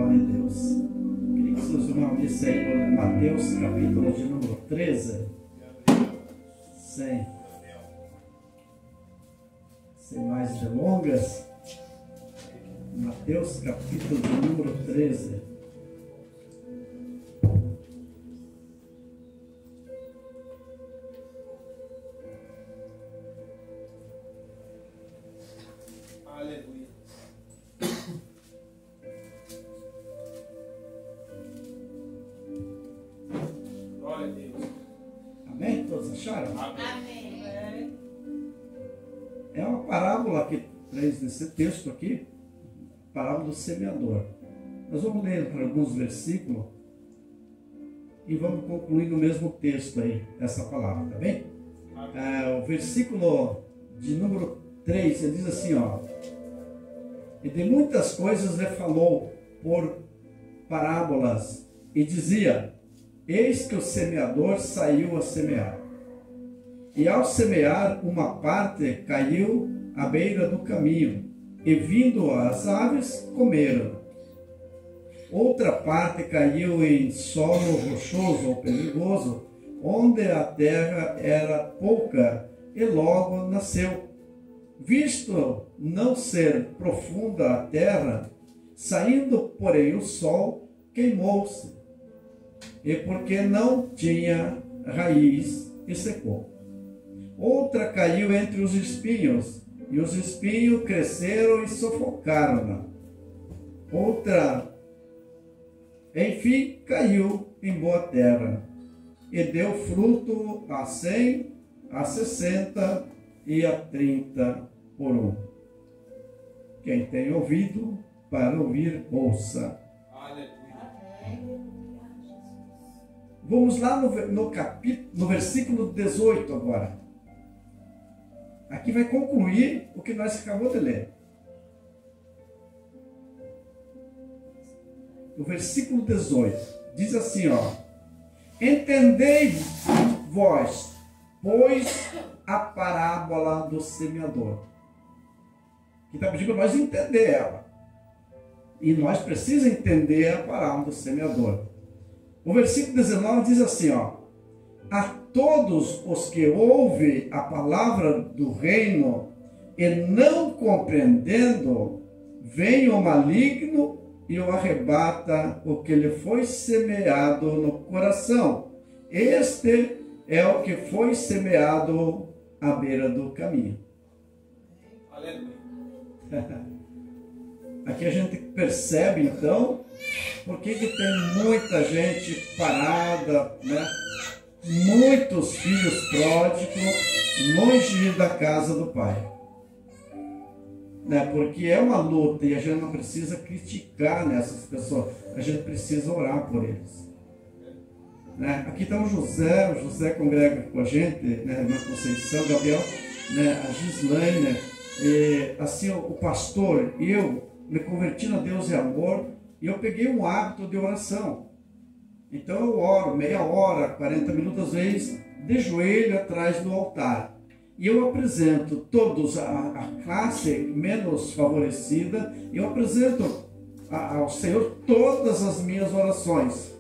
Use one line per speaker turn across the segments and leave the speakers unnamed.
Glória a Deus. Queria que seus irmãos abrissem aí Mateus, capítulo de número 13. Sem mais delongas. Mateus, capítulo de número 13.
Aleluia. Glória a Deus.
Amém? Todos acharam?
Amém.
É uma parábola que traz nesse texto aqui, a parábola do semeador. Nós vamos ler para alguns versículos e vamos concluir no mesmo texto aí, essa palavra, tá bem? O versículo de número 3, ele diz assim, ó: e de muitas coisas lhe falou por parábolas, e dizia: eis que o semeador saiu a semear. E ao semear, uma parte caiu à beira do caminho, e vindo as aves, comeram. Outra parte caiu em solo rochoso ou perigoso, onde a terra era pouca, e logo nasceu. Visto não ser profunda a terra, saindo, porém, o sol, queimou-se, e porque não tinha raiz, e secou. Outra caiu entre os espinhos, e os espinhos cresceram e sufocaram-na. Outra, enfim, caiu em boa terra, e deu fruto a 100, a 60 e a 30 por um. Quem tem ouvido para ouvir, ouça.
Aleluia.
Vamos lá no versículo 18 agora. Aqui vai concluir o que nós acabamos de ler. O versículo 18 diz assim, ó: entendei vós, pois, a parábola do semeador. Que está pedindo para nós entender ela. E nós precisamos entender a parábola do semeador. O versículo 19 diz assim, ó: a todos os que ouvem a palavra do reino e não compreendendo, vem o maligno e o arrebata o que lhe foi semeado no coração. Este é o que foi semeado à beira do caminho.
Aleluia.
Aqui a gente percebe então por que tem muita gente parada, né? Muitos filhos pródigos longe da casa do pai, né? Porque é uma luta e a gente não precisa criticar nessas pessoas, a gente precisa orar por eles, né? Aqui está o José congrega com a gente, né? Na Conceição, Gabriel, né? A Gislaine, né? E, assim, o pastor, eu me converti na Deus e Amor e eu peguei um hábito de oração. Então eu oro meia hora, 40 minutos às vezes, de joelho atrás do altar. E eu apresento todos, a classe menos favorecida, eu apresento ao Senhor todas as minhas orações.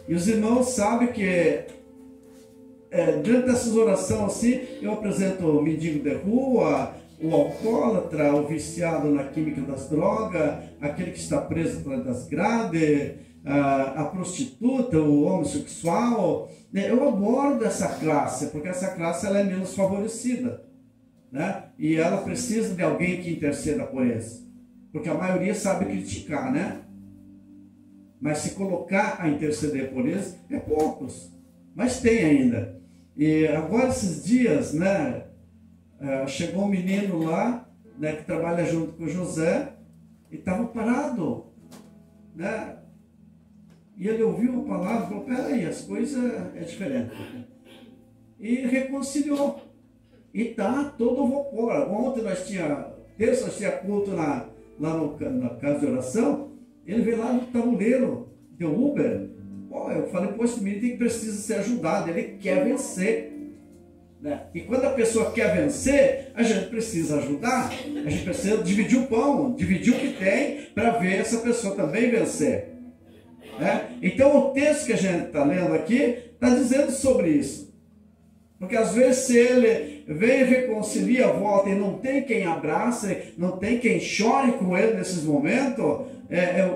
E os irmãos sabem que dentro dessas orações assim, eu apresento o mendigo de rua, o alcoólatra, o viciado na química das drogas, aquele que está preso atrás das grades, a prostituta, o homossexual, né? Eu abordo essa classe, porque essa classe ela é menos favorecida, né? E ela precisa de alguém que interceda por eles, porque a maioria sabe criticar, né? Mas se colocar a interceder por eles, é poucos, mas tem ainda. E agora esses dias, né? Chegou um menino lá, né? Que trabalha junto com o José, e estava parado, né? E ele ouviu a palavra e falou: peraí, as coisas é diferente. E reconciliou. E está todo vapor. Ontem terça nós tinha culto lá na casa de oração. Ele veio lá no tabuleiro, deu Uber. Eu falei: pô, esse menino precisa ser ajudado, ele quer vencer. né? E quando a pessoa quer vencer, a gente precisa ajudar, a gente precisa dividir o pão, dividir o que tem, para ver essa pessoa também vencer, né? Então o texto que a gente está lendo aqui está dizendo sobre isso. Porque às vezes se ele vem e reconcilia a volta e não tem quem abrace, não tem quem chore com ele nesses momentos,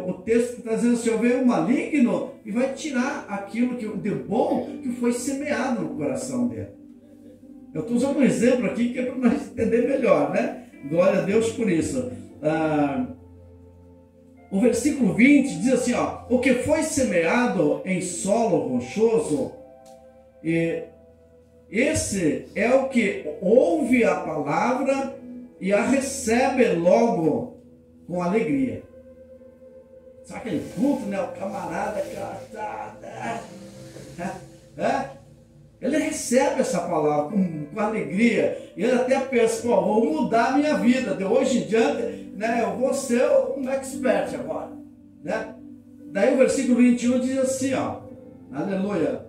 o texto está dizendo assim, vem um maligno e vai tirar aquilo de bom que foi semeado no coração dele. Eu estou usando um exemplo aqui que é para nós entender melhor, né? Glória a Deus por isso. O versículo 20 diz assim, o que foi semeado em solo rochoso, esse é o que ouve a palavra e a recebe logo com alegria. Sabe aquele culto, né? O camarada, ele recebe essa palavra com alegria. E ele até pensa, vou mudar a minha vida. De hoje em diante, né, eu vou ser um expert agora, né? Daí o versículo 21 diz assim, aleluia.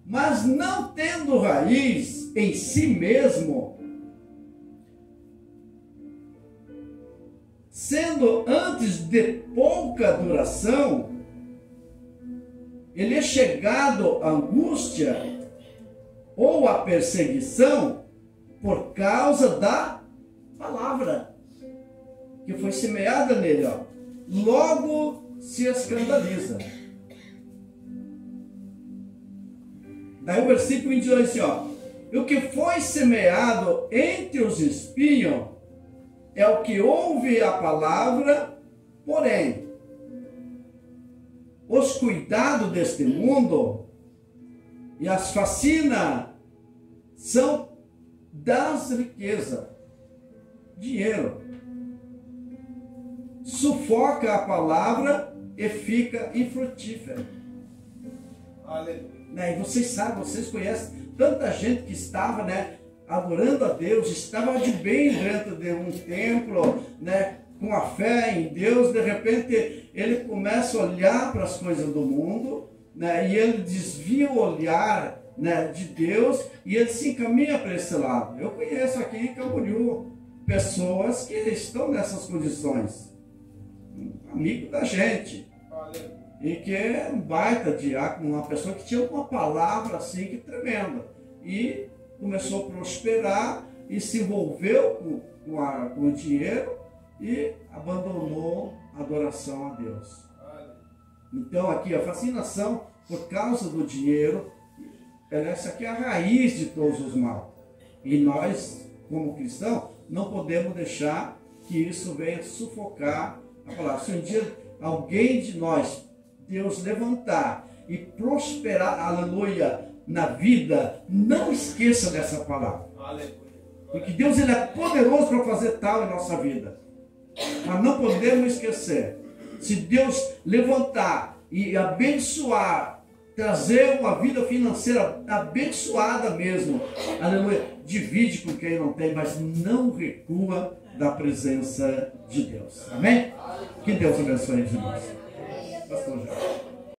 Mas não tendo raiz em si mesmo, sendo antes de pouca duração, ele é chegado à angústia ou à perseguição por causa da palavra que foi semeada nele, logo se escandaliza. Daí o versículo 22 assim, o que foi semeado entre os espinhos é o que ouve a palavra, porém, os cuidados deste mundo e as fascinas são das riquezas, dinheiro. Sufoca a palavra e fica infrutífera.
Aleluia.
E vocês sabem, vocês conhecem tanta gente que estava, né, adorando a Deus, estava de bem dentro de um templo, né, com a fé em Deus. De repente ele começa a olhar para as coisas do mundo, né, e ele desvia o olhar, né, de Deus, e ele se encaminha para esse lado. Eu conheço aqui em Camboriú pessoas que estão nessas condições, amigo da gente.
Aleluia.
E que é um baita diácono, uma pessoa que tinha uma palavra assim que tremenda. E começou a prosperar e se envolveu com o dinheiro e abandonou a adoração a Deus. Então aqui a fascinação por causa do dinheiro, essa aqui é a raiz de todos os males. E nós, como cristãos, não podemos deixar que isso venha sufocar a palavra. Se um dia alguém de nós, Deus levantar e prosperar, aleluia, na vida, não esqueça dessa palavra.
Aleluia.
Porque Deus, ele é poderoso para fazer tal em nossa vida. Mas não podemos esquecer. Se Deus levantar e abençoar, trazer uma vida financeira abençoada mesmo, aleluia, divide com quem não tem, mas não recua da presença de Deus. Amém? Que Deus abençoe de nós. Pastor Jorge.